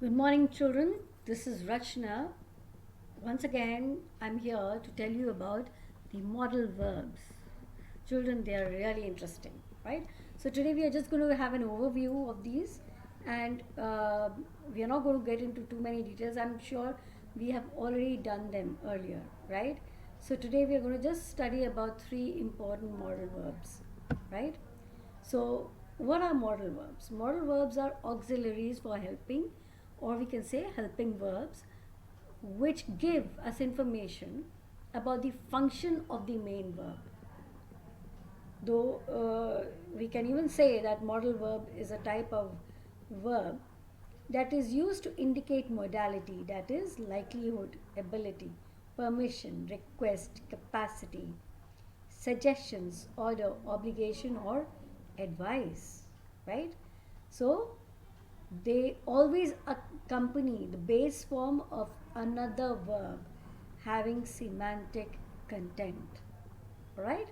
Good morning, children. This is Rachna. Once again, I'm here to tell you about the modal verbs. Children, they are really interesting, right? So, today we are just going to have an overview of these, and we are not going to get into too many details. I'm sure we have already done them earlier, right? So, today we are going to just study about three important modal verbs, right? So, what are modal verbs? Modal verbs are auxiliaries for helping, or we can say helping verbs, which give us information about the function of the main verb. Though we can even say that modal verb is a type of verb that is used to indicate modality, that is, likelihood, ability, permission, request, capacity, suggestions, order, obligation, or advice, right? So they always accompany the base form of another verb having semantic content, right?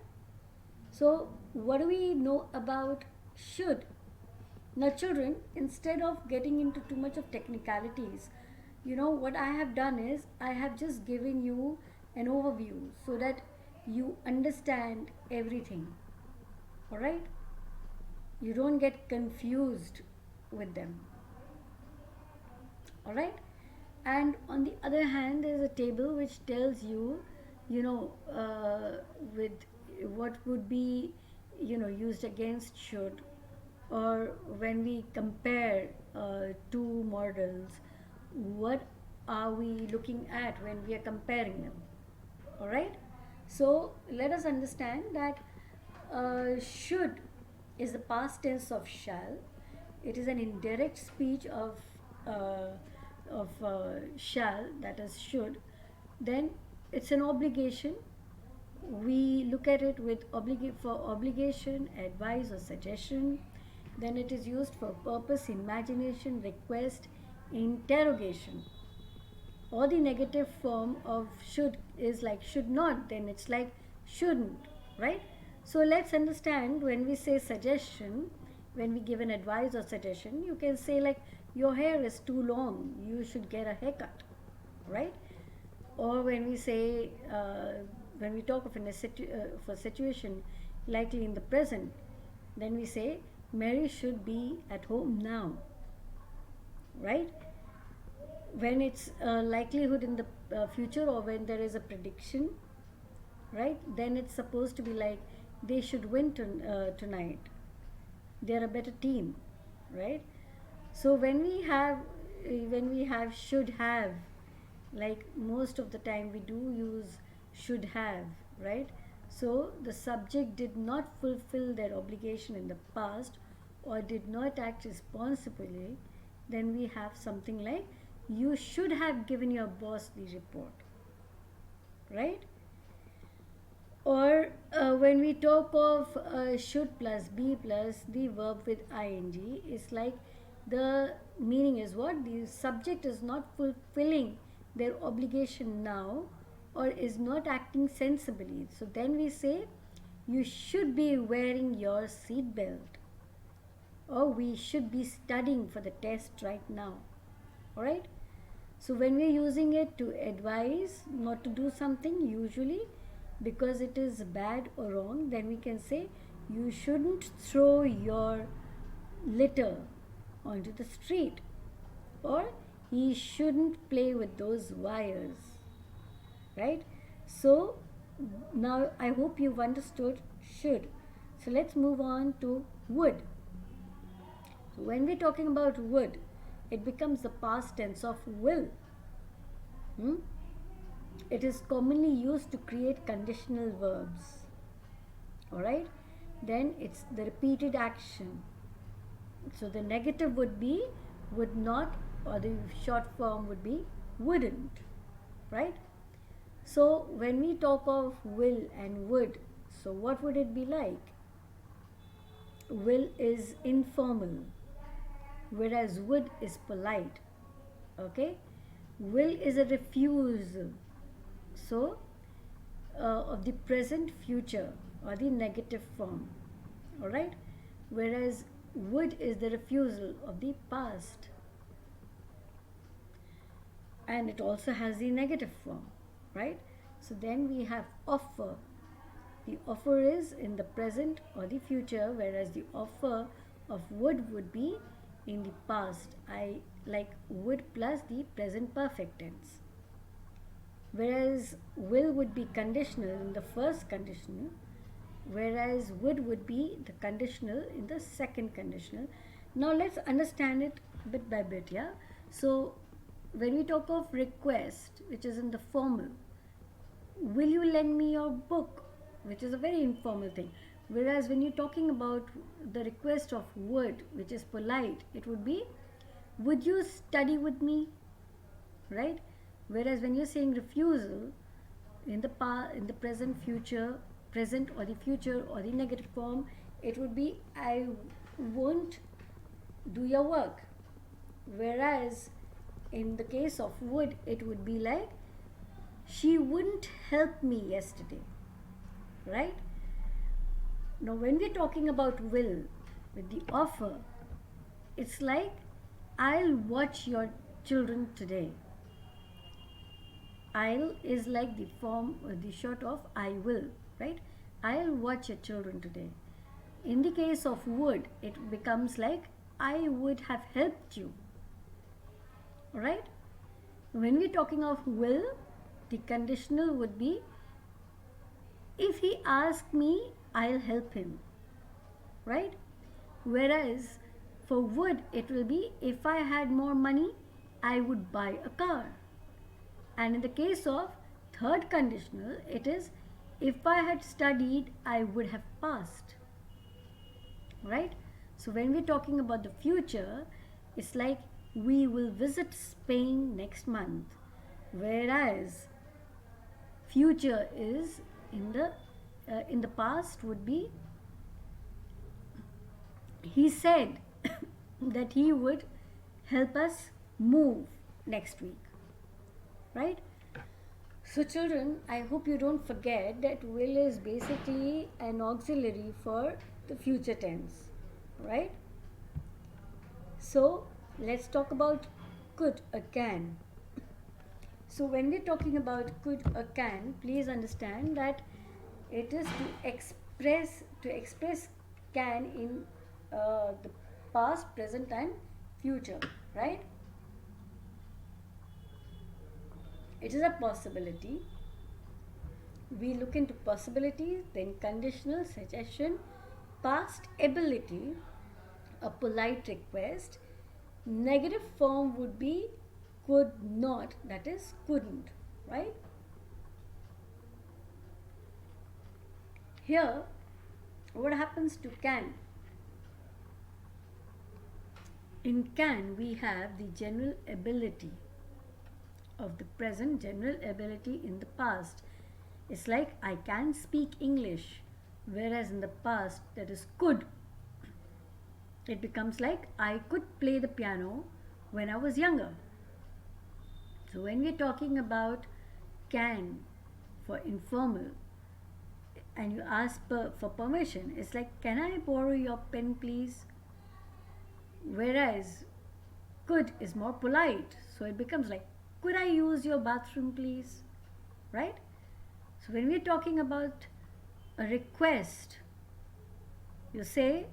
So, what do we know about should? Now, children, instead of getting into too much of technicalities, what I have done is I have just given you an overview so that you understand everything. All right? You don't get confused with them. All right? And on the other hand, there is a table which tells you, with what would be, used against should, or when we compare two models, what are we looking at when we are comparing them? All right. So let us understand that should is the past tense of shall. It is an indirect speech uh, shall, that is should. Then it's an obligation. We look at it with for obligation, advice, or suggestion. Then it is used for purpose, imagination, request, interrogation. Or the negative form of should is like should not, then it's like shouldn't, right? So let's understand, when we say suggestion, when we give an advice or suggestion, you can say like your hair is too long, you should get a haircut, right? Or when we say when we talk of for situation likely in the present, then we say Mary should be at home now, right? When it's likelihood in the future, or when there is a prediction, right, then it's supposed to be like they should win tonight, they're a better team, right? So when we have should have, like most of the time we do use should have, right? So the subject did not fulfill their obligation in the past or did not act responsibly, then we have something like you should have given your boss the report, right? Or when we talk of should plus be plus the verb with ing, is like the meaning is what? The subject is not fulfilling their obligation now or is not acting sensibly. So then we say you should be wearing your seat belt, or we should be studying for the test right now. Alright? So when we're using it to advise not to do something, usually because it is bad or wrong, then we can say you shouldn't throw your litter onto the street, or he shouldn't play with those wires, right? So now I hope you've understood should. So let's move on to would. So when we're talking about would, it becomes the past tense of will. Hmm? It is commonly used to create conditional verbs. Alright? Then it's the repeated action. So the negative would be would not, or the short form would be wouldn't. Right? So when we talk of will and would, so what would it be like? Will is informal, whereas would is polite. Okay? Will is a refusal. So of the present, future, or the negative form. Alright? Whereas would is the refusal of the past. and it also has the negative form, right? So then we have offer. The offer is in the present or the future, whereas the offer of would be in the past. I like would plus the present perfect tense. Whereas will would be conditional in the first conditional, whereas would be the conditional in the second conditional. Now let's understand it bit by bit, yeah? So when we talk of request, which is in the formal, will you lend me your book, which is a very informal thing. Whereas when you're talking about the request of would, which is polite, it would be, would you study with me, right? Whereas when you're saying refusal, in the in the present, future, present or the future or the negative form, it would be, I won't do your work. Whereas in the case of would, it would be like, she wouldn't help me yesterday, right? Now when we're talking about will with the offer, it's like, I'll watch your children today. I'll is like the form or the short of I will, right? I'll watch your children today. In the case of would, it becomes like, I would have helped you, right? When we're talking of will, the conditional would be, if he asks me, I'll help him, right? Whereas for would, it will be, if I had more money, I would buy a car. And in the case of third conditional, it is, if I had studied, I would have passed, right? So when we're talking about the future, it's like, we will visit Spain next month. Whereas future is in the past would be, he said that he would help us move next week, right? So children, I hope you don't forget that will is basically an auxiliary for the future tense, right? So let's talk about could or can. So when we're talking about could or can, please understand that it is to express can in the past, present, and future, right? It is a possibility. We look into possibilities, then conditional, suggestion, past ability, a polite request. Negative form would be could not, that is couldn't, right? Here, what happens to can? In can, we have the general ability of the present, general ability in the past. It's like, I can speak English, whereas in the past, that is could. It becomes like, I could play the piano when I was younger. So when we're talking about can for informal, and you ask for permission, it's like, can I borrow your pen please? Whereas could is more polite, so it becomes like, could I use your bathroom please, right? So when we're talking about a request, you say,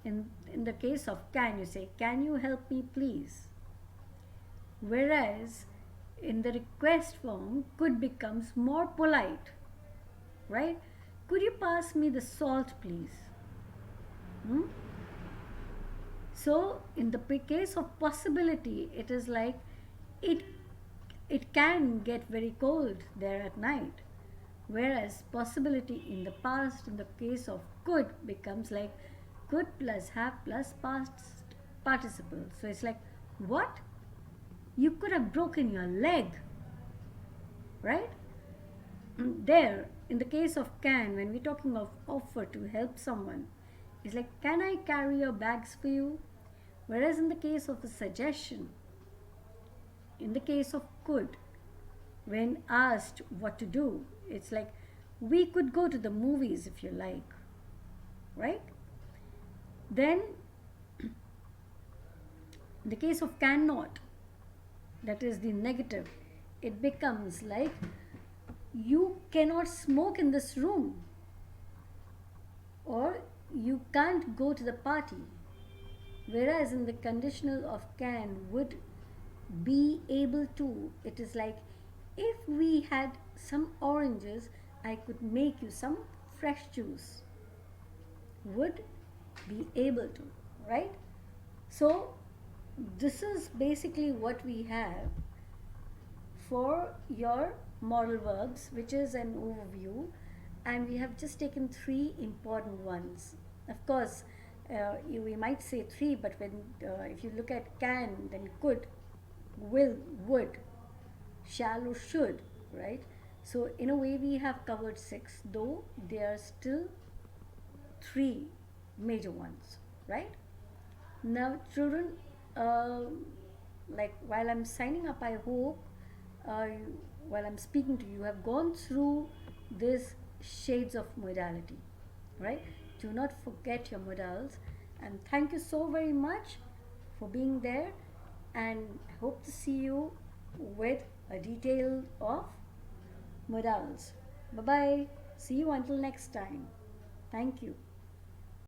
in the case of can, you say, can you help me please? Whereas in the request form, could becomes more polite, right? Could you pass me the salt please? So in the case of possibility, it is like, it it can get very cold there at night. Whereas possibility in the past, in the case of could, becomes like, could plus have plus past participle. So it's like, what? You could have broken your leg, right? There, in the case of can, when we're talking of offer to help someone, it's like, can I carry your bags for you? Whereas in the case of a suggestion, in the case of could, when asked what to do, it's like, we could go to the movies if you like, right? Then, in the case of cannot, that is the negative, it becomes like you cannot smoke in this room, or you can't go to the party. Whereas in the conditional of can, would be able to, it is like, if we had some oranges, I could make you some fresh juice. Would be able to, right? So, this is basically what we have for your modal verbs, which is an overview, and we have just taken three important ones. Of course, we might say three, but when if you look at can, then could, will, would, shall, or should, right? So, in a way, we have covered six, though there are still three major ones, right? Now, children, uh, like while I'm signing up, I hope uh, while I'm speaking to you, have gone through this shades of modality, right? Do not forget your modals, and thank you so very much for being there. And I hope to see you with a detail of modals. Bye bye. See you until next time. Thank you.